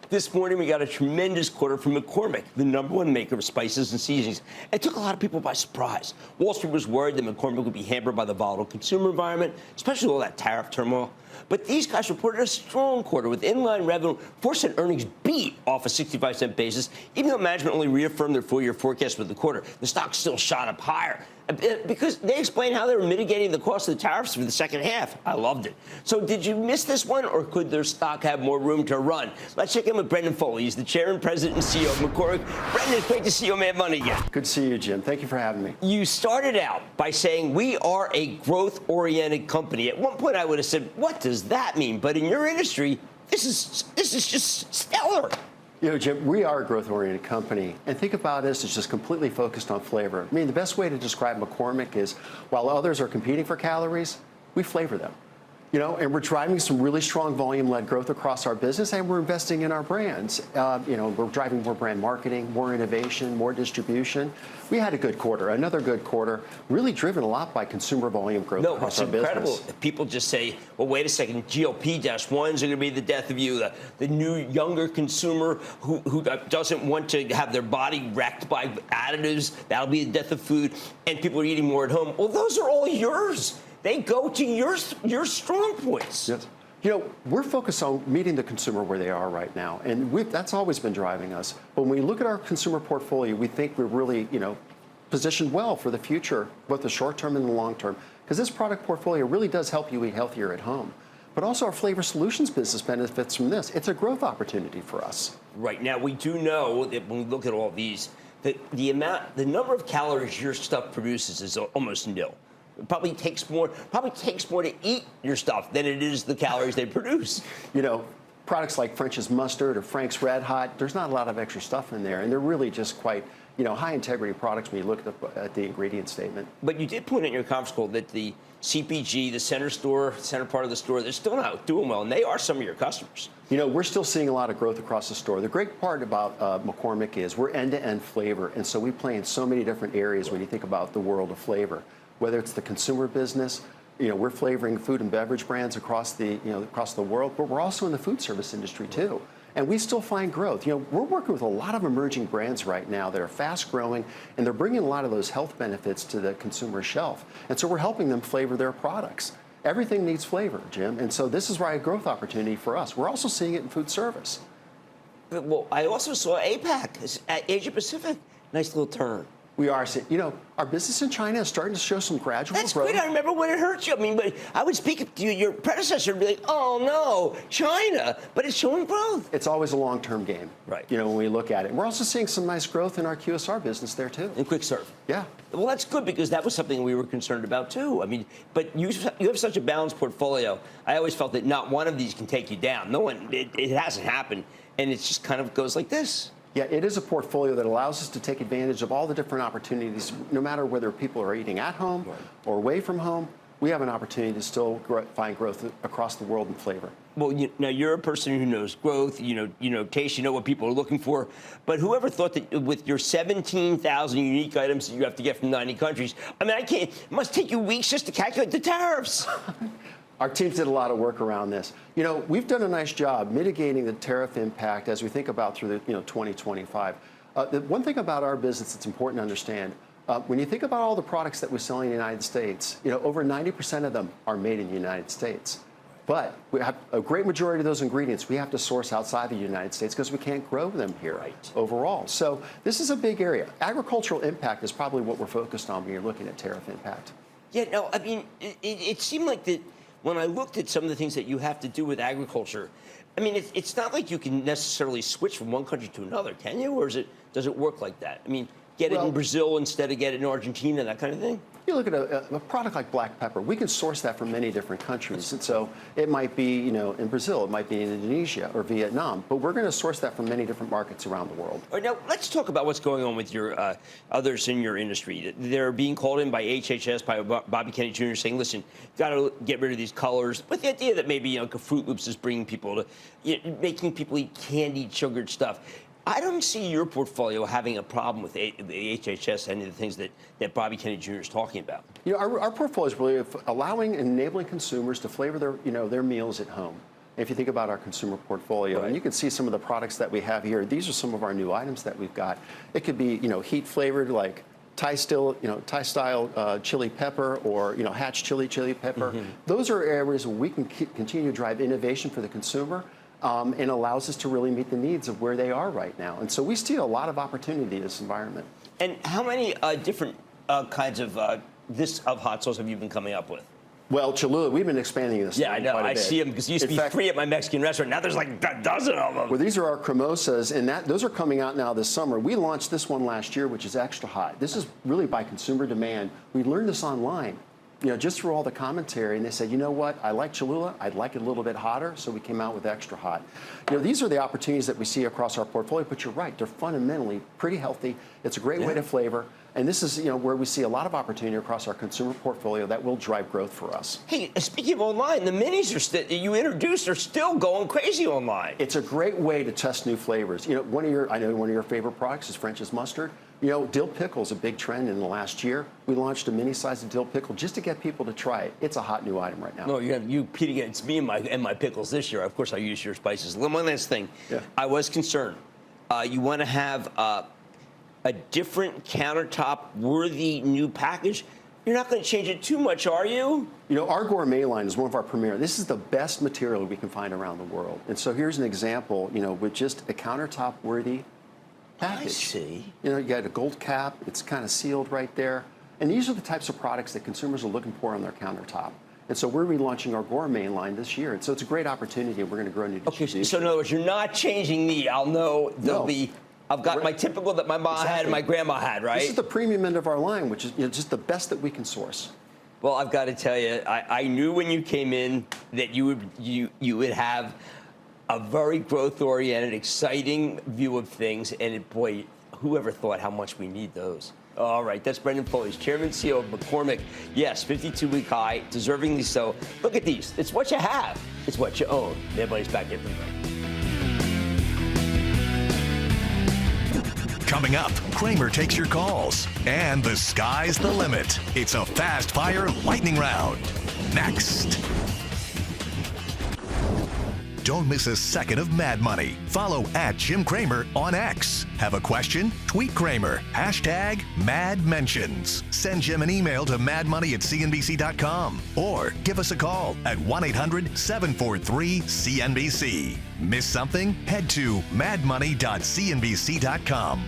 This morning, we got a tremendous quarter from McCormick, the #1 maker of spices and seasonings. It took a lot of people by surprise. Wall Street was worried that McCormick would be hampered by the volatile consumer environment, especially all that tariff turmoil. But these guys reported a strong quarter with inline revenue, 4-cent earnings beat off a 65-cent basis, even though management only reaffirmed their full-year forecast for the quarter. The stock still shot up higher because they explained how they were mitigating the cost of the tariffs for the second half. I loved it. So did you miss this one, or could their stock have more room to run? Let's check in with Brendan Foley. He's the chairman, president, and CEO of McCormick. Brendan, it's great to see you on Mad Money again. Good to see you, Jim. Thank you for having me. You started out by saying we are a growth-oriented company. At one point, I would have said, what does that mean? But in your industry, this is just stellar. You know, Jim, we are a growth-oriented company, and think about us as just completely focused on flavor. I mean, the best way to describe McCormick is, while others are competing for calories, we flavor them. You know, and we're driving some really strong volume-led growth across our business, and we're investing in our brands. You know, we're driving more brand marketing, more innovation, more distribution. We had a good quarter, another good quarter, really driven a lot by consumer volume growth across our business. No, it's incredible. People just say, well, wait a second, GLP-1s are going to be the death of you. The new, younger consumer who doesn't want to have their body wrecked by additives, that'll be the death of food, and people are eating more at home. Well, those are all yours. They go to your strong points. Yes. You know, we're focused on meeting the consumer where they are right now, and that's always been driving us. But when we look at our consumer portfolio, we think we're really, you know, positioned well for the future, both the short term and the long term, because this product portfolio really does help you eat healthier at home. But also our flavor solutions business benefits from this. It's a growth opportunity for us. Right. Now, we do know that when we look at all these, that the number of calories your stuff produces is almost nil. It probably takes more to eat your stuff than it is the calories they produce. You know, products like French's Mustard or Frank's Red Hot, there's not a lot of extra stuff in there, and they're really just quite, you know, high integrity products when you look at the ingredient statement. But you did point out in your conference call that the CPG, the center part of the store, they're still not doing well, and they are some of your customers. You know, we're still seeing a lot of growth across the store. The great part about McCormick is we're end-to-end flavor, and so we play in so many different areas when you think about the world of flavor. Whether it's the consumer business, you know, we're flavoring food and beverage brands across the world, but we're also in the food service industry too. And we still find growth. You know, we're working with a lot of emerging brands right now that are fast growing, and they're bringing a lot of those health benefits to the consumer shelf. And so we're helping them flavor their products. Everything needs flavor, Jim. And so this is why a growth opportunity for us. We're also seeing it in food service. Well, I also saw APAC, Asia Pacific, nice little turn. We are seeing, you know, our business in China is starting to show some gradual growth. That's great. I remember when it hurt you. I mean, but I would speak to your predecessor and be like, oh, no, China, but it's showing growth. It's always a long-term game, right? You know, when we look at it. We're also seeing some nice growth in our QSR business there, too. In quick serve. Yeah. Well, that's good because that was something we were concerned about, too. I mean, but you have such a balanced portfolio. I always felt that not one of these can take you down. No one, it hasn't happened. And it just kind of goes like this. Yeah, it is a portfolio that allows us to take advantage of all the different opportunities, no matter whether people are eating at home or away from home. We have an opportunity to still find growth across the world in flavor. Well, now you're a person who knows growth, you know taste, you know what people are looking for. But whoever thought that with your 17,000 unique items that you have to get from 90 countries, I mean, it must take you weeks just to calculate the tariffs. Our teams did a lot of work around this. You know, we've done a nice job mitigating the tariff impact as we think about through the 2025. The one thing about our business that's important to understand, when you think about all the products that we sell in the United States, you know, over 90% of them are made in the United States. But we have a great majority of those ingredients we have to source outside the United States because we can't grow them here overall. So this is a big area. Agricultural impact is probably what we're focused on when you're looking at tariff impact. Yeah, no, I mean, it seemed like that. When I looked at some of the things that you have to do with agriculture, I mean, it's not like you can necessarily switch from one country to another, can you? Or does it work like that? I mean, get it in Brazil instead of get it in Argentina, that kind of thing? You look at a product like black pepper, we can source that from many different countries. And so it might be, you know, in Brazil, it might be in Indonesia or Vietnam, but we're going to source that from many different markets around the world. All right, now let's talk about what's going on with your others in your industry. They're being called in by HHS, by Bobby Kennedy Jr. saying, listen, got to get rid of these colors, with the idea that maybe, you know, Fruit Loops is bringing people to, making people eat candied, sugared stuff. I don't see your portfolio having a problem with the HHS and the things that Bobby Kennedy Jr. is talking about. You know, our portfolio is really allowing and enabling consumers to flavor their meals at home. If you think about our consumer portfolio, Right. and you can see some of the products that we have here. These are some of our new items that we've got. It could be, heat flavored like Thai style chili pepper, or Hatch chili pepper. Those are areas where we can continue to drive innovation for the consumer, and allows us to really meet the needs of where they are right now. And so we see a lot of opportunity in this environment. And how many different kinds of hot sauce have you been coming up with? Well, Cholula, we've been expanding this. Yeah, I know. I see them because it used to be free at my Mexican restaurant. Now there's like a dozen of them. Well, these are our cremosas, and those are coming out now this summer. We launched this one last year, which is extra hot. This is really by consumer demand. We learned this online, just through all the commentary, and they said, you know what, I like Cholula, I'd like it a little bit hotter, so we came out with extra hot. These are the opportunities that we see across our portfolio, but you're right, they're fundamentally pretty healthy. It's a great way to flavor, and this is where we see a lot of opportunity across our consumer portfolio that will drive growth for us. Hey, speaking of online, the minis you introduced are still going crazy online. It's a great way to test new flavors. I know one of your favorite products is French's mustard. Dill pickle is a big trend in the last year. We launched a mini size of dill pickle just to get people to try it. It's a hot new item right now. No, you compete against me and my pickles this year. Of course, I use your spices. One last thing. Yeah. I was concerned. You want to have a different countertop-worthy new package. You're not going to change it too much, are you? Our gourmet line is one of our premier. This is the best material we can find around the world. And so here's an example, with just a countertop-worthy package. I see. You got a gold cap. It's kind of sealed right there. And these are the types of products that consumers are looking for on their countertop. And so we're relaunching our gourmet line this year. And so it's a great opportunity. We're going to grow new distribution. Okay, so in other words, you're not changing the, I'll know there'll be, I've got my typical that my mom had and my grandma had, right? This is the premium end of our line, which is just the best that we can source. Well, I've got to tell you, I knew when you came in that you would have a very growth-oriented, exciting view of things, and boy, whoever thought how much we need those. All right, that's Brendan Foley, Chairman CEO of McCormick. Yes, 52-week high, deservingly so. Look at these. It's what you have. It's what you own. Everybody's back in for the break. Coming up, Cramer takes your calls, and the sky's the limit. It's a fast-fire lightning round. Next. Don't miss a second of Mad Money. Follow @Jim Cramer on X. Have a question? Tweet Cramer. #MadMentions. Send Jim an email to madmoney@cnbc.com or give us a call at 1-800-743-CNBC. Miss something? Head to madmoney.cnbc.com.